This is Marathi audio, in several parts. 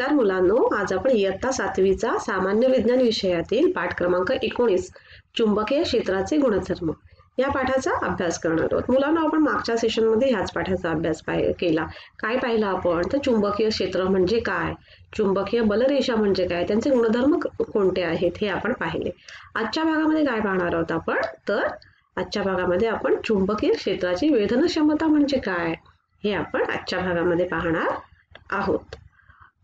नमस्कार मुलांनो, आज आपण इयत्ता 7वीचा सामान्य विज्ञान विषयातील पाठ क्रमांक 19 चुंबकीय क्षेत्राचे गुणधर्म या पाठाचा अभ्यास करणार आहोत. मुलांनो, आपण मागच्या सेशनमध्ये ह्याच पाठाचा अभ्यास केला. काय पाहिलं आपण? तर चुंबकीय क्षेत्र म्हणजे काय, चुंबकीय बलरेषा म्हणजे काय, त्यांचे गुणधर्म कोणते आहेत हे आपण पाहिले. आजच्या भागामध्ये काय पाहणार आहोत आपण? तर आजच्या भागामध्ये आपण चुंबकीय क्षेत्राची वेधन क्षमता म्हणजे काय हे आपण आजच्या भागामध्ये पाहणार आहोत.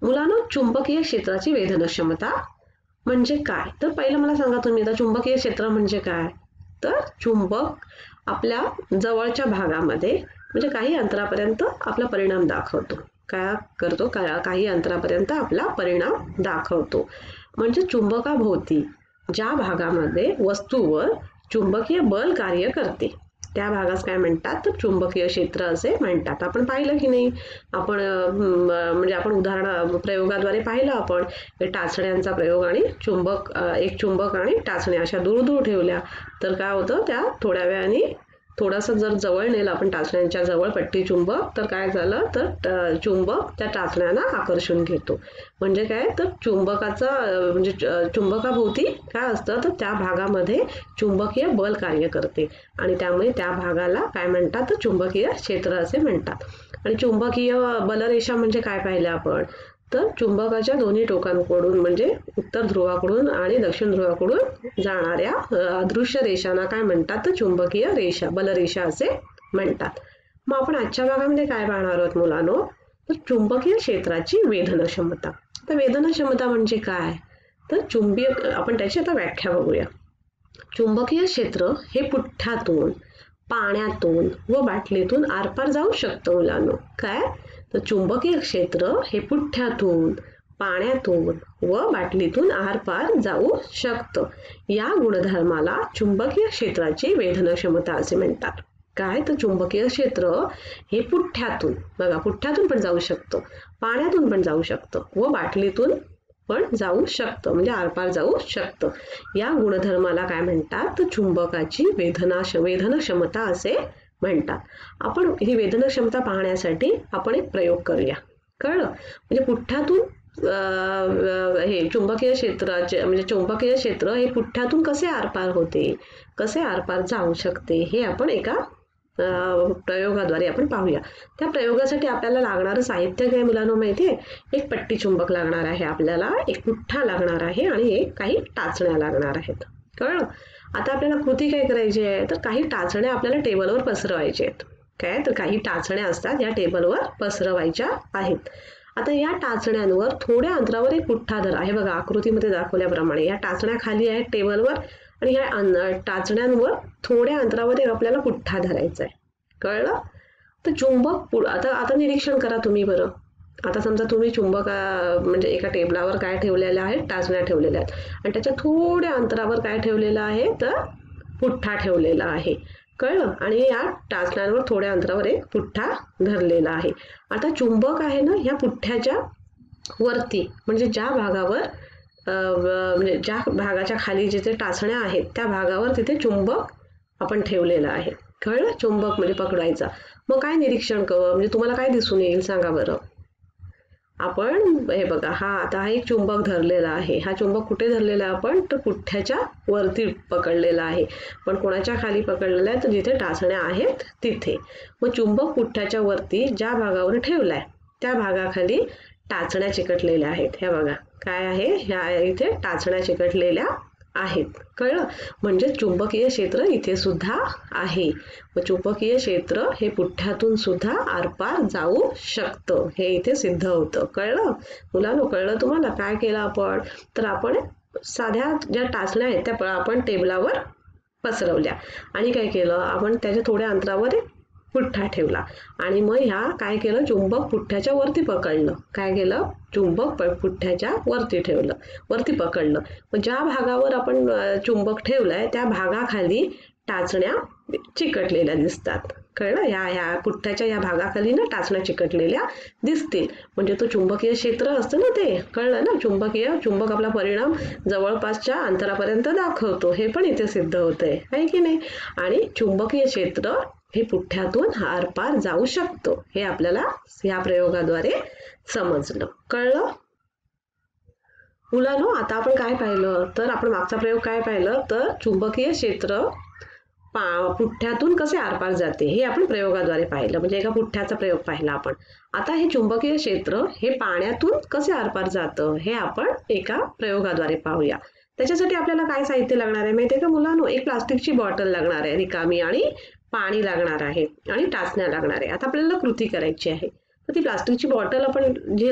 मुलांनो, चुंबकीय क्षेत्राची वेधन क्षमता म्हणजे काय? तर पहिलं मला सांगा तुम्ही, आता चुंबकीय क्षेत्र म्हणजे काय? तर चुंबक आपल्या जवळच्या भागामध्ये म्हणजे काही अंतरापर्यंत आपला परिणाम दाखवतो. काय करतो? काही अंतरापर्यंत आपला परिणाम दाखवतो. म्हणजे चुंबकाभोवती ज्या भागामध्ये वस्तूवर चुंबकीय बल कार्य करते त्या भागास काय म्हणतात? तर चुंबकीय क्षेत्र असे म्हणतात. आपण पाहिलं की नाही? आपण म्हणजे आपण उदाहरण प्रयोगाद्वारे पाहिलं. आपण टाचण्यांचा प्रयोग आणि एक चुंबक आणि टाचण्या अशा दूर दूर ठेवल्या तर काय होतं? त्या थोड्या वेळाने थोडंसं जर जवळ नेलं आपण टाचण्यांच्या जवळ पट्टी चुंबक, तर काय झालं? तर चुंबक त्या टाचण्यांना आकर्षून घेतो. म्हणजे काय? तर चुंबकाचा म्हणजे चुंबकाभोवती काय असतं? तर त्या भागामध्ये चुंबकीय बल कार्य करते आणि त्यामुळे त्या भागाला काय म्हणतात? तर चुंबकीय क्षेत्र असे म्हणतात. आणि चुंबकीय बलरेषा म्हणजे काय पाहिलं आपण? तर चुंबकाच्या दोन्ही टोकांकडून म्हणजे उत्तर ध्रुवाकडून आणि दक्षिण ध्रुवाकडून जाणाऱ्या अदृश्य रेषांना काय म्हणतात? तर चुंबकीय रेषा, बलरेषा असे म्हणतात. मग आपण आजच्या भागामध्ये काय पाहणार आहोत मुलांनो? तर चुंबकीय क्षेत्राची वेधन क्षमता. तर वेधन क्षमता म्हणजे काय? तर आपण त्याची आता व्याख्या बघूया. चुंबकीय क्षेत्र हे पुठ्ठ्यातून, पाण्यातून व बाटलीतून आरपार जाऊ शकतं मुलांनो. काय? तर चुंबकीय क्षेत्र हे पुठ्ठ्यातून, पाण्यातून व बाटलीतून आरपार जाऊ शकतं. या गुणधर्माला चुंबकीय क्षेत्राची वेधन क्षमता असे म्हणतात. काय? तर चुंबकीय क्षेत्र हे पुठ्ठ्यातून, बघा पुठ्ठ्यातून पण जाऊ शकतं, पाण्यातून पण जाऊ शकतं व बाटलीतून पण जाऊ शकतं, म्हणजे आरपार जाऊ शकतं. या गुणधर्माला काय म्हणतात? तर चुंबकाची वेधन क्षमता असे म्हणतात. आपण ही वेधन क्षमता पाहण्यासाठी आपण एक प्रयोग करूया. कळलं? म्हणजे पुठ्ठ्यातून हे चुंबकीय क्षेत्राचे म्हणजे चुंबकीय क्षेत्र हे पुठ्ठ्यातून कसे आरपार होते, कसे आरपार जाऊ शकते हे आपण एका प्रयोगाद्वारे आपण पाहूया. त्या प्रयोगासाठी आपल्याला लागणारं साहित्य काय मुलांना माहिती आहे? एक पट्टी चुंबक लागणार आहे आपल्याला, एक पुठ्ठा लागणार आहे आणि काही टाचण्या लागणार आहेत. कळलं? आता आपल्याला कृती काय करायची आहे? तर काही टाचण्या आपल्याला टेबलवर पसरवायच्या आहेत. काय? तर काही टाचण्या असतात या टेबलवर पसरवायच्या आहेत. आता या टाचण्यांवर थोड्या अंतरावर एक पुठ्ठा धरा. हे बघा आकृतीमध्ये दाखवल्याप्रमाणे या टाचण्या खाली आहेत टेबलवर आणि या टाचण्यांवर थोड्या अंतरावर एक आपल्याला पुठ्ठा धरायचा आहे. कळलं? तर चुंबक आता निरीक्षण करा तुम्ही बरं. आता समजा तुम्ही चुंबक म्हणजे एका टेबलावर काय ठेवलेलं आहे? टाचण्या ठेवलेल्या आहेत आणि त्याच्या थोड्या अंतरावर काय ठेवलेलं आहे? तर पुठ्ठा ठेवलेला आहे. कळलं? आणि या टाचण्यांवर थोड्या अंतरावर एक पुठ्ठा धरलेला आहे. आता चुंबक आहे ना, ह्या पुठ्ठ्याच्या वरती म्हणजे ज्या भागावर म्हणजे ज्या भागाच्या खाली जिथे टाचण्या आहेत त्या भागावर तिथे चुंबक आपण ठेवलेलं आहे. कळलं? चुंबक म्हणजे पकडायचा. मग काय निरीक्षण करू? म्हणजे तुम्हाला काय दिसून येईल सांगा बरं? आपण हे बघा, हा एक चुंबक धरलेला आहे. हा चुंबक कुठे धरलेला आहे आपण? तर पुठ्ठ्याच्या वरती पकडलेला आहे. पण कोणाच्या खाली पकडलेला आहे? तर जिथे टाचण्या आहेत तिथे. मग चुंबक पुठ्ठ्याच्या वरती ज्या भागावर ठेवलाय त्या भागाखाली टाचण्या चिकटलेल्या आहेत. हे बघा काय आहे? ह्या इथे टाचण्या चिकटलेल्या आहेत. कळलं? म्हणजे चुंबकीय क्षेत्र इथे सुद्धा आहे. व चुंबकीय क्षेत्र हे पुठ्ठ्यातून सुद्धा आरपार जाऊ शकतं, हे इथे सिद्ध होतं. कळलं मुलांनो? कळलं तुम्हाला? काय केलं आपण? तर आपण साध्या ज्या टाचण्या आहेत त्या आपण टेबलावर पसरवल्या आणि काय केलं? आपण त्याच्या थोड्या अंतरावर एक पुठ्ठा ठेवला आणि मग काय केलं? चुंबक पुठ्ठ्याच्या वरती पकडलं. काय केलं? चुंबक पुठ्ठ्याच्या वरती ठेवलं, वरती पकडलं. मग ज्या भागावर आपण चुंबक ठेवलंय त्या भागाखाली टाचण्या चिकटलेल्या दिसतात. कळलं? ह्या पुठ्ठ्याच्या या भागाखाली ना टाचण्या चिकटलेल्या दिसतील. म्हणजे तो चुंबकीय क्षेत्र असतं ना ते. कळलं ना? चुंबक आपला परिणाम जवळपासच्या अंतरापर्यंत दाखवतो, हे पण इथे सिद्ध होतंय, आहे की नाही? आणि चुंबकीय क्षेत्र हे पुठ्ठ्यातून आरपार जाऊ शकतो, हे आपल्याला या प्रयोगाद्वारे समजलं. कळलं? मुलांनो, आता आपण काय पाहिलं तर आपण मागचा प्रयोग काय पाहिलं तर चुंबकीय क्षेत्र पुठ्ठ्यातून कसे आरपार जाते हे आपण प्रयोगाद्वारे पाहिलं, म्हणजे एका पुठ्ठ्याचा प्रयोग पाहिला आपण. आता हे चुंबकीय क्षेत्र हे पाण्यातून कसे आरपार जातं हे आपण एका प्रयोगाद्वारे पाहूया. त्याच्यासाठी आपल्याला काय साहित्य लागणार आहे माहितीये का मुलांनो? एक प्लास्टिकची बॉटल लागणार आहे रिकामी, आणि पाणी लागणार आहे, आणि टाचण्या लागणार आहे. आता आपल्याला कृती करायची आहे. तर ती प्लास्टिकची बॉटल आपण जी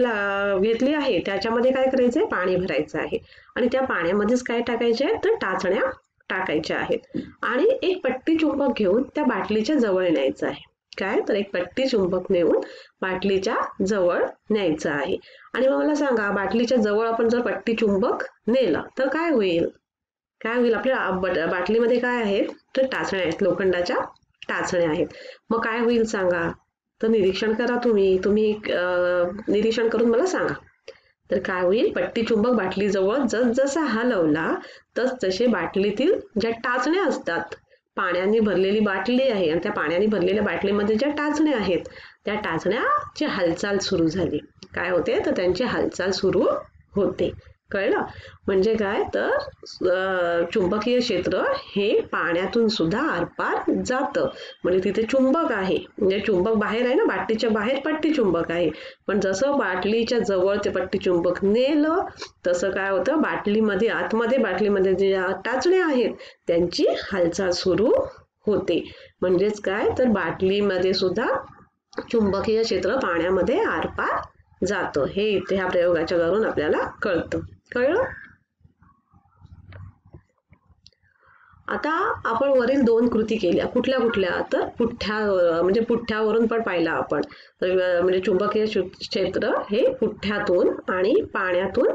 घेतली आहे त्याच्यामध्ये काय करायचंय, पाणी भरायचं आहे, आणि त्या पाण्यामध्येच काय टाकायचे आहे तर टाचण्या टाकायच्या आहेत, आणि एक पट्टी चुंबक घेऊन त्या बाटलीच्या जवळ न्यायचं आहे. काय तर एक पट्टी चुंबक नेऊन बाटलीच्या जवळ न्यायचं आहे. आणि मग मला सांगा, बाटलीच्या जवळ आपण जर पट्टी चुंबक नेलं तर काय होईल? काय होईल? आपल्या बाटलीमध्ये काय आहेत तर टाचण्या आहेत, लोखंडाच्या टाचण्या आहेत. मग काय होईल सांगा? तर निरीक्षण करा तुम्ही निरीक्षण करून मला सांगा. तर काय होईल? पट्टी चुंबक बाटलीजवळ जसा हलवला तसे बाटलीतील ज्या टाचण्या असतात, पाण्याने भरलेली बाटली आहे आणि त्या पाण्याने भरलेल्या बाटलीमध्ये ज्या टाचण्या आहेत त्या टाचण्याची हालचाल सुरू झाली. काय होते तर त्यांची हालचाल सुरू होते. कळलं? म्हणजे काय तर चुंबकीय क्षेत्र हे पाण्यातून सुद्धा आरपार जातं. म्हणजे तिथे चुंबक आहे, म्हणजे चुंबक बाहेर आहे ना, बाटलीच्या बाहेर पट्टी चुंबक आहे, पण जसं बाटलीच्या जवळ ते पट्टी चुंबक नेलं तसं काय होतं, बाटलीमध्ये आतमध्ये बाटलीमध्ये ज्या टाचण्या आहेत त्यांची हालचाल सुरू होते. म्हणजेच काय तर बाटलीमध्ये सुद्धा चुंबकीय क्षेत्र पाण्यामध्ये आरपार जातं. हे इथे ह्या प्रयोगाच्या वरून आपल्याला कळतं. कळलं? आता आपण वरील दोन कृती केल्या. कुठल्या तर पुठ्ठ्यावरून पण पाहिला आपण. म्हणजे चुंबकीय क्षेत्र हे पुठ्ठ्यातून आणि पाण्यातून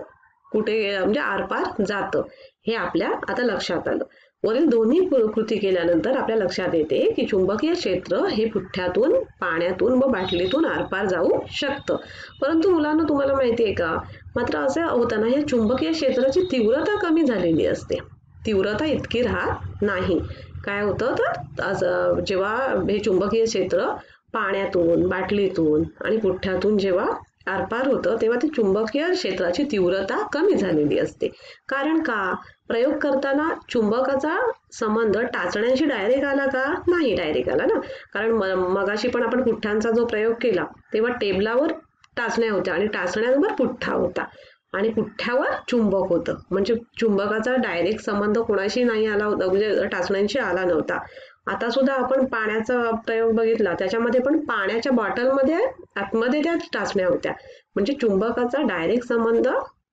कुठे म्हणजे आरपार जातं हे आपल्या आता लक्षात आलं. वरील दोन्ही कृती केल्यानंतर आपल्या लक्षात येते की चुंबकीय क्षेत्र हे पुठ्ठ्यातून, पाण्यातून व बाटलीतून आरपार जाऊ शकतं. परंतु मुलांना तुम्हाला माहिती आहे का, मात्र असं होताना या चुंबकीय क्षेत्राची तीव्रता कमी झालेली असते. तीव्रता इतकी राहत नाही. काय होतं तर जेव्हा हे चुंबकीय क्षेत्र पाण्यातून, बाटलीतून आणि पुठ्ठ्यातून जेव्हा आरपार होतं तेव्हा ते चुंबकीय क्षेत्राची तीव्रता कमी झालेली असते. कारण का? प्रयोग करताना चुंबकाचा संबंध टाचण्यांशी डायरेक्ट आला का? नाही डायरेक्ट आला ना. कारण मगाशी पण आपण पुठ्ठ्यांचा जो प्रयोग केला तेव्हा टेबलावर टाचण्या होत्या आणि टाचण्यांवर पुठ्ठा होता आणि पुठ्ठ्यावर चुंबक होतं. म्हणजे चुंबकाचा डायरेक्ट संबंध कोणाशी नाही आला होता, म्हणजे टाचण्यांशी आला नव्हता. आता सुद्धा आपण पाण्याचा प्रयोग बघितला, त्याच्यामध्ये पण पाण्याच्या बॉटलमध्ये आतमध्ये त्या टाचण्या होत्या. म्हणजे चुंबकाचा डायरेक्ट संबंध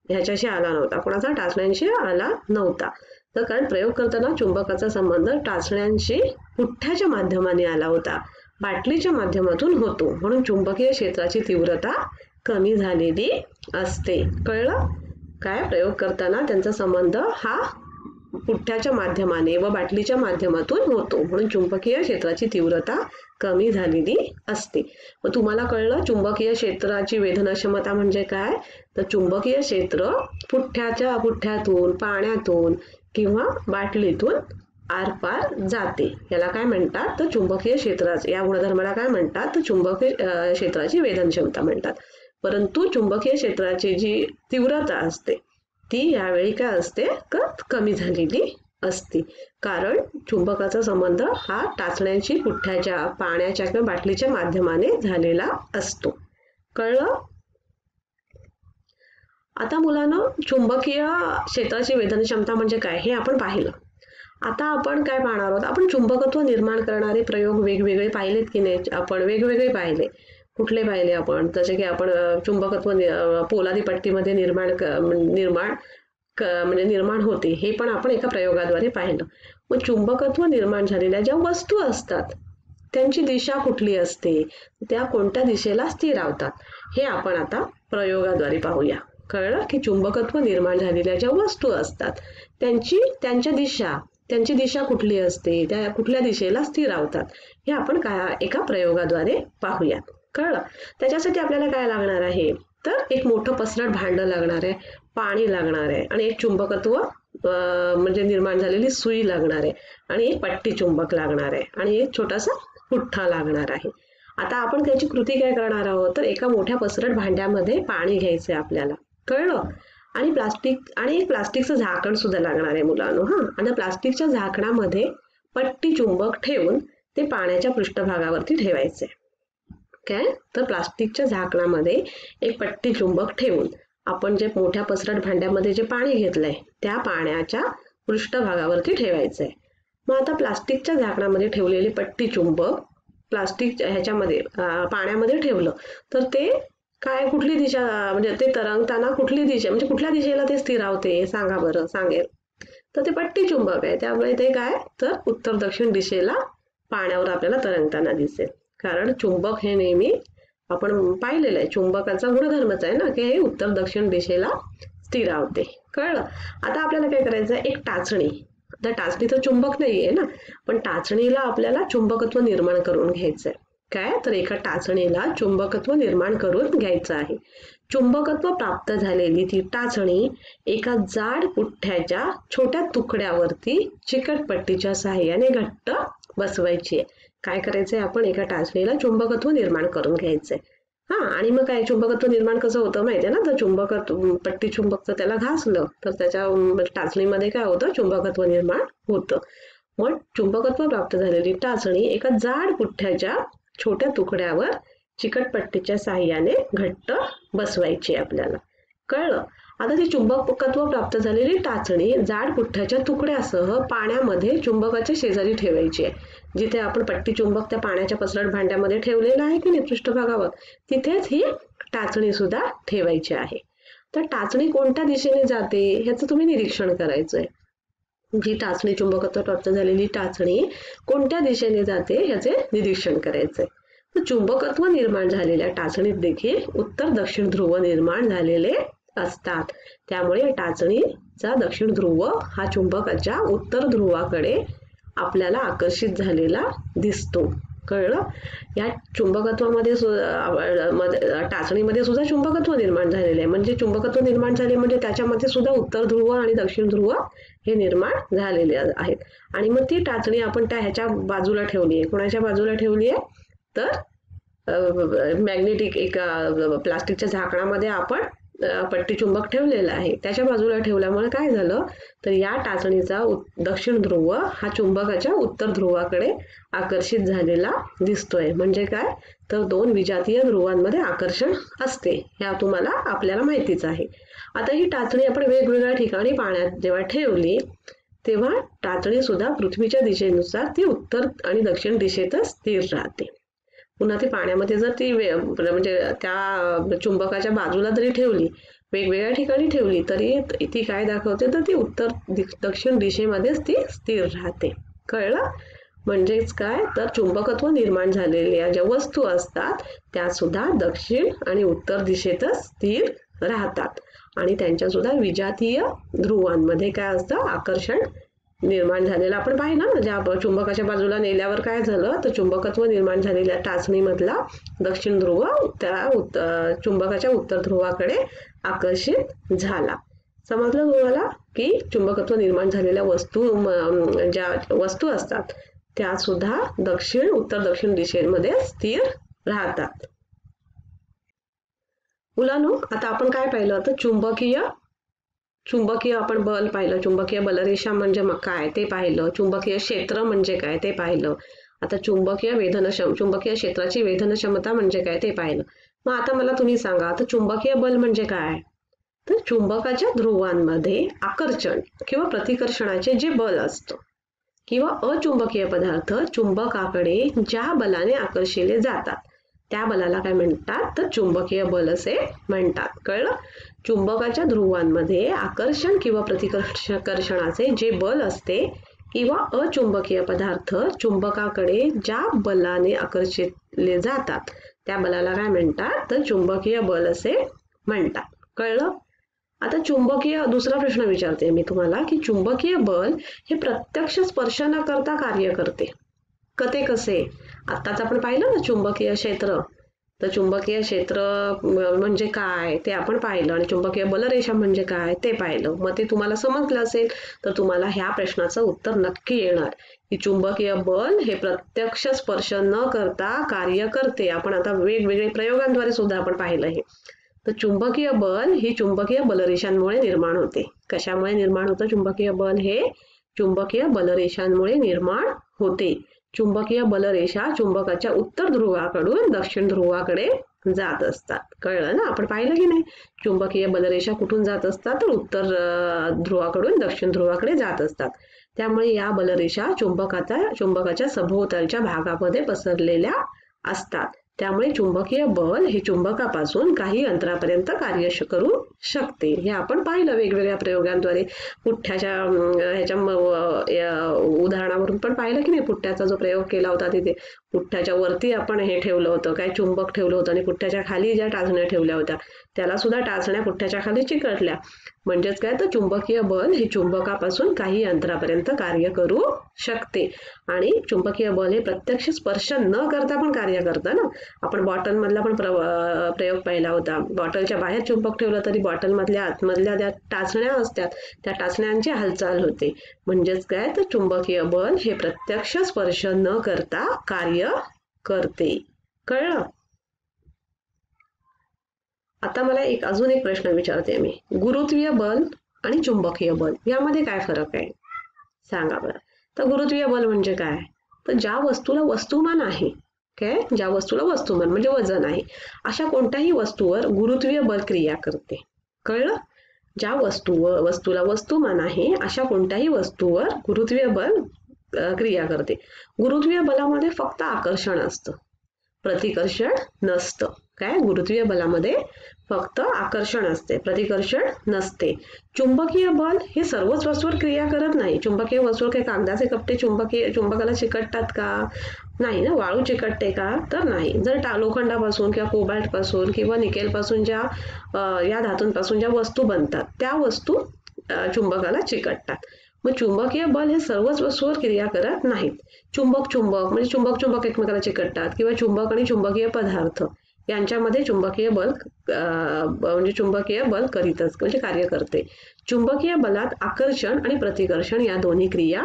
ह्याच्याशी आला नव्हता, कोणाचा टाचण्यांशी आला नव्हता. तर कारण प्रयोग करताना चुंबकाचा संबंध टाचण्यांशी पुठ्ठ्याच्या माध्यमाने आला होता, बाटलीच्या माध्यमातून होतो. म्हणून चुंबकीय क्षेत्राची तीव्रता कमी झालेली असते. कळलं? काय? प्रयोग करताना त्यांचा संबंध हा पुठ्ठ्याच्या माध्यमाने व बाटलीच्या माध्यमातून होतो, म्हणून चुंबकीय क्षेत्राची तीव्रता कमी झालेली असते. मग तुम्हाला कळलं चुंबकीय क्षेत्राची वेधनक्षमता म्हणजे काय? तर चुंबकीय क्षेत्र पुठ्ठ्यातून, पाण्यातून किंवा बाटलीतून आरपार जाते. याला काय म्हणतात तर चुंबकीय क्षेत्राचे, या गुणधर्माला काय म्हणतात तर चुंबकीय क्षेत्राची वेधनक्षमता म्हणतात. परंतु चुंबकीय क्षेत्राची जी तीव्रता असते ती यावेळी काय असते तर कमी झालेली असते. कारण चुंबकाचा संबंध हा टाचण्यांशी पुठ्ठ्याच्या, पाण्याच्या किंवा बाटलीच्या माध्यमाने झालेला असतो. कळलं? आता मुलांना चुंबकीय क्षेत्राची वेधनक्षमता म्हणजे काय हे आपण पाहिलं. आता आपण काय पाहणार आहोत, आपण चुंबकत्व निर्माण करणारे प्रयोग वेगवेगळे पाहिलेत की नाही? आपण वेगवेगळे पाहिले. कुठले पाहिले आपण? जसे की आपण चुंबकत्व पोलादी पट्टीमध्ये निर्माण होते हे पण आपण एका प्रयोगाद्वारे पाहिलं. मग चुंबकत्व निर्माण झालेल्या ज्या वस्तू असतात त्यांची दिशा कुठली असते, त्या कोणत्या दिशेला स्थिरावतात हे आपण आता प्रयोगाद्वारे पाहूया. कळलं? की चुंबकत्व निर्माण झालेल्या ज्या वस्तू असतात त्यांची दिशा कुठली असते, त्या कुठल्या दिशेला स्थिरावतात हे आपण एका प्रयोगाद्वारे पाहूया. कळलं? त्याच्यासाठी आपल्याला काय लागणार आहे तर एक मोठं पसरट भांडं लागणार आहे, पाणी लागणार आहे, आणि एक चुंबकत्व म्हणजे निर्माण झालेली सुई लागणार आहे, आणि एक पट्टी चुंबक लागणार आहे, आणि एक छोटासा पुठ्ठा लागणार आहे. आता आपण त्याची कृती काय करणार आहोत तर एका मोठ्या पसरट भांड्यामध्ये पाणी घ्यायचंय आपल्याला. कळलं? आणि एक प्लास्टिकचं झाकण सुद्धा लागणार आहे मुलांनो. आणि प्लास्टिकच्या झाकणामध्ये पट्टी चुंबक ठेवून ते पाण्याच्या पृष्ठभागावरती ठेवायचे. काय तर प्लास्टिकच्या झाकणामध्ये एक पट्टी चुंबक ठेवून आपण जे मोठ्या पसरट भांड्यामध्ये जे पाणी घेतलंय त्या पाण्याच्या पृष्ठभागावरती ठेवायचंय. मग आता प्लास्टिकच्या झाकणामध्ये ठेवलेले पट्टी चुंबक प्लास्टिक ह्याच्यामध्ये पाण्यामध्ये ठेवलं तर ते काय कुठली दिशा म्हणजे ते तरंगताना कुठली दिशा म्हणजे कुठल्या दिशेला ते स्थिरावते सांगा बरं. सांगेल तर ते पट्टी चुंबक आहे, त्यामुळे ते काय तर उत्तर दक्षिण दिशेला पाण्यावर आपल्याला तरंगताना दिसेल. कारण चुंबक हे नेहमी आपण पाहिलेलं आहे, चुंबकाचा गुणधर्मच आहे ना की हे उत्तर दक्षिण दिशेला स्थिरावते. कळलं. आता आपल्याला काय करायचं आहे, एक टाचणी. आता टाचणी तर चुंबक नाहीये ना, पण टाचणीला आपल्याला चुंबकत्व निर्माण करून घ्यायचंय. काय तर एका टाचणीला चुंबकत्व निर्माण करून घ्यायचं आहे. चुंबकत्व प्राप्त झालेली ती टाचणी एका जाड पुठ्ठ्याच्या छोट्या तुकड्यावरती चिकट पट्टीच्या साहाय्याने घट्ट बसवायची आहे. काय करायचंय, आपण एका टाचणीला चुंबकत्व निर्माण करून घ्यायचंय. आणि मग काय चुंबकत्व निर्माण कसं होतं माहितीये ना, तर पट्टी चुंबकचं त्याला घासलं तर त्याच्या टाचणीमध्ये काय होतं, चुंबकत्व निर्माण होतं. मग चुंबकत्व प्राप्त झालेली टाचणी एका जाड पुठ्ठ्याच्या छोट्या तुकड्यावर चिकट पट्टीच्या साहाय्याने घट्ट बसवायची आपल्याला. कळलं. आता ती चुंबकत्व प्राप्त झालेली टाचणी जाड पुठ्ठ्याच्या तुकड्यासह पाण्यामध्ये चुंबकाच्या शेजारी ठेवायची आहे. जिथे आपण पट्टी चुंबक त्या पाण्याच्या पसरट भांड्यामध्ये ठेवलेलं आहे की नाही पृष्ठभागावर, तिथेच ही टाचणी सुद्धा ठेवायची आहे. तर टाचणी कोणत्या दिशेने जाते ह्याचं तुम्ही निरीक्षण करायचंय. जी टाचणी चुंबकत्व प्राप्त झालेली टाचणी कोणत्या दिशेने जाते ह्याचे निरीक्षण करायचंय. तर चुंबकत्व निर्माण झालेल्या टाचणीत देखील उत्तर दक्षिण ध्रुव निर्माण झालेले असतात. त्यामुळे टाचणीचा दक्षिण ध्रुव हा चुंबकाच्या उत्तर ध्रुवाकडे आपल्याला आकर्षित झालेला दिसतो. कळलं. या चुंबकत्वामध्ये टाचणीमध्ये सुद्धा चुंबकत्व निर्माण झालेले आहे. म्हणजे चुंबकत्व निर्माण झाले म्हणजे त्याच्यामध्ये सुद्धा उत्तर ध्रुव आणि दक्षिण ध्रुव हे निर्माण झालेले आहेत. आणि मग ती टाचणी आपण त्या ह्याच्या बाजूला ठेवली आहे. कोणाच्या बाजूला ठेवली आहे तर मॅग्नेटिक एका प्लास्टिकच्या झाकणामध्ये आपण पट्टी चुंबक ठेवलेला आहे, त्याच्या बाजूला ठेवल्यामुळे काय झालं तर या टाचणीचा दक्षिण ध्रुव हा चुंबकाच्या उत्तर ध्रुवाकडे आकर्षित झालेला दिसतोय. म्हणजे काय तर दोन विजातीय ध्रुवांमध्ये आकर्षण असते, ह्या तुम्हाला आपल्याला माहितीच आहे. आता ही टाचणी आपण वेगवेगळ्या ठिकाणी पाण्यात जेव्हा ठेवली तेव्हा टाचणी सुद्धा पृथ्वीच्या दिशेनुसार ती उत्तर आणि दक्षिण दिशेतच स्थिर राहते. पुन्हा ती पाण्यामध्ये जर ती म्हणजे त्या चुंबकाच्या बाजूला जरी ठेवली, वेगवेगळ्या ठिकाणी ठेवली तरी ती काय दाखवते तर ती उत्तर दक्षिण दिशेमध्येच ती स्थिर राहते. कळलं. म्हणजेच काय तर चुंबकत्व निर्माण झालेल्या ज्या वस्तू असतात त्या सुद्धा दक्षिण आणि उत्तर दिशेतच स्थिर राहतात आणि त्यांच्या सुद्धा विजातीय ध्रुवांमध्ये काय असतं आकर्षण निर्माण झालेलं आपण पाहिलं ना. ज्या चुंबकाच्या बाजूला नेल्यावर काय झालं तर चुंबकत्व निर्माण झालेल्या टाचणीमधला दक्षिण ध्रुव त्या चुंबकाच्या उत्तर ध्रुवाकडे आकर्षित झाला. समजलं तुम्हाला की चुंबकत्व निर्माण झालेल्या ज्या वस्तू असतात त्या सुद्धा उत्तर दक्षिण दिशेमध्ये स्थिर राहतात. मुलांनो, आता आपण काय पाहिलं तर चुंबकीय आपण बल पाहिलं. चुंबकीय बलरेषा म्हणजे मग काय ते पाहिलं. चुंबकीय क्षेत्र म्हणजे काय ते पाहिलं. आता चुंबकीय क्षेत्राची वेधन क्षमता म्हणजे काय ते पाहिलं. मग आता मला तुम्ही सांगा तर चुंबकीय बल म्हणजे काय. तर चुंबकाच्या ध्रुवांमध्ये आकर्षण किंवा प्रतिकर्षणाचे जे बल असतं किंवा अचुंबकीय पदार्थ चुंबकाकडे ज्या बलाने आकर्षिले जातात त्या बलाला काय म्हणतात तर चुंबकीय बल असे म्हणतात. कळलं. चुंबकाच्या ध्रुवांमध्ये आकर्षण किंवा प्रतिकर्षणाचे जे बल असते किंवा अचुंबकीय पदार्थ चुंबकाकडे ज्या बलाने आकर्षिले जातात त्या बलाला काय म्हणतात तर चुंबकीय बल असे म्हणतात. कळलं. आता दुसरा प्रश्न विचारते मी तुम्हाला की चुंबकीय बल हे प्रत्यक्ष स्पर्श न करता कार्य करते. कसे आताच आपण पाहिलं ना चुंबकीय क्षेत्र. तर चुंबकीय क्षेत्र म्हणजे काय ते आपण पाहिलं आणि चुंबकीय बलरेषा म्हणजे काय ते पाहिलं. मग ते तुम्हाला समजलं असेल तर तुम्हाला ह्या प्रश्नाचं उत्तर नक्की येणार की चुंबकीय बल हे प्रत्यक्ष स्पर्श न करता कार्य करते. आपण आता वेगवेगळे प्रयोगांद्वारे सुद्धा आपण पाहिलं हे. तर चुंबकीय बल ही चुंबकीय बलरेषांमुळे निर्माण होते. कशामुळे निर्माण होतं चुंबकीय बल? हे चुंबकीय बलरेषांमुळे निर्माण होते. चुंबकीय बलरेषा चुंबकाच्या उत्तर ध्रुवाकडून दक्षिण ध्रुवाकडे जात असतात. कळलं ना? आपण पाहिलं की नाही? चुंबकीय बलरेषा कुठून जात असतात? तर उत्तर ध्रुवाकडून दक्षिण ध्रुवाकडे जात असतात. त्यामुळे या बलरेषा चुंबकाच्या सभोवतालच्या भागामध्ये पसरलेल्या असतात. त्यामुळे चुंबकीय बल हे चुंबकापासून काही अंतरापर्यंत कार्य करू शकते. हे आपण पाहिलं वेगवेगळ्या प्रयोगांद्वारे. पुठ्ठ्याच्या उदाहरणावरून पण पाहिलं की नाही? पुठ्ठ्याचा जो प्रयोग केला होता तिथे पुठ्ठ्याच्या वरती आपण हे ठेवलं होतं, काय चुंबक ठेवलं होतं आणि पुठ्ठ्याच्या खाली ज्या टाचण्या ठेवल्या होत्या त्याला सुद्धा टाचण्या पुठ्ठ्याच्या खाली चिकटल्या. म्हणजेच काय? तर चुंबकीय बल हे चुंबकापासून काही अंतरापर्यंत कार्य करू शकते. आणि चुंबकीय बल हे प्रत्यक्ष स्पर्श न करता पण कार्य करतं ना. आपण बॉटल मधला पण प्रयोग पाहिला होता. बॉटलच्या बाहेर चुंबक ठेवलं तरी बॉटल मधल्या आतमधल्या ज्या टाचण्या असतात त्या टाचण्यांची हालचाल होते. म्हणजेच काय? तर चुंबकीय बल हे प्रत्यक्ष स्पर्श न करता कार्य करते. कळलं? आता मला अजून एक प्रश्न विचारते मी. गुरुत्वीय बल आणि चुंबकीय बल यामध्ये काय फरक आहे? सांगा बरं. तर गुरुत्वीय बल म्हणजे काय? तर ज्या वस्तूला वस्तुमान आहे, काय? ज्या वस्तूला वस्तुमान म्हणजे वजन आहे, अशा कोणत्याही वस्तूवर गुरुत्वीय बल क्रिया करते. कळलं? ज्या वस्तूला वस्तुमान आहे अशा कोणत्याही वस्तूवर गुरुत्वीय बल क्रिया करते. गुरुत्वीय बलामध्ये फक्त आकर्षण असतं, प्रतिकर्षण नसतं. काय? गुरुत्वीय बलामध्ये फक्त आकर्षण असते, प्रतिकर्षण नसते. चुंबकीय बल हे सर्वच वस्तूवर क्रिया करत नाही. चुंबकीय वस्तूवर काही कागदाचे कपटे चुंबकाला चिकटतात का? नाही ना. वाळू चिकटते का? तर नाही. जर लोखंडापासून किंवा कोबाल्ट पासून किंवा निकेल पासून या धातूंपासून ज्या वस्तू बनतात त्या वस्तू चुंबकाला चिकटतात. मग चुंबकीय बल हे सर्वच वस्तूवर क्रिया करत नाहीत. चुंबक म्हणजे चुंबक एकमेकाला चिकटतात किंवा चुंबक आणि चुंबकीय पदार्थ यांच्यामध्ये चुंबकीय बल करीतच म्हणजे कार्य करते. चुंबकीय बलात आकर्षण आणि प्रतिकर्षण या दोन्ही क्रिया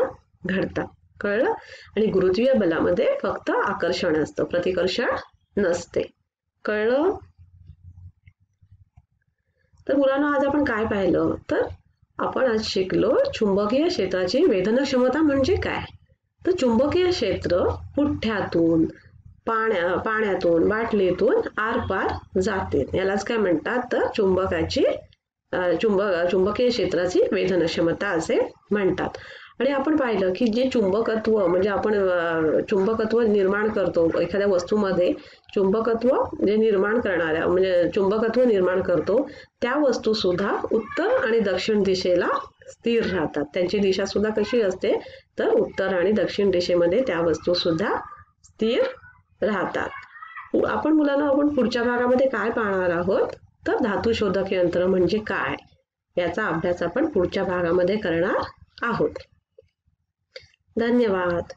घडतात. कळलं? आणि गुरुत्वीय बलामध्ये फक्त आकर्षण असतं, प्रतिकर्षण नसते. कळलं? तर मुलांना आज आपण काय पाहिलं? तर आपण आज शिकलो चुंबकीय क्षेत्राची वेधन क्षमता म्हणजे काय. तर चुंबकीय क्षेत्र पुठ्ठ्यातून, पाण्यातून, बाटलीतून आरपार जाते. यालाच काय म्हणतात? तर चुंबकीय क्षेत्राची वेधन क्षमता असे म्हणतात. आणि आपण पाहिलं की जे चुंबकत्व म्हणजे आपण चुंबकत्व निर्माण करतो एखाद्या वस्तूमध्ये, चुंबकत्व जे निर्माण करणाऱ्या म्हणजे चुंबकत्व निर्माण करतो त्या वस्तू सुद्धा उत्तर आणि दक्षिण दिशेला स्थिर राहतात. त्यांची दिशा सुद्धा कशी असते? तर उत्तर आणि दक्षिण दिशेमध्ये त्या वस्तू सुद्धा स्थिर राहतात. आपण पुढच्या भागामध्ये काय पाहणार आहोत? तर धातू शोधक यंत्र म्हणजे काय याचा अभ्यास आपण पुढच्या भागामध्ये करणार आहोत. धन्यवाद.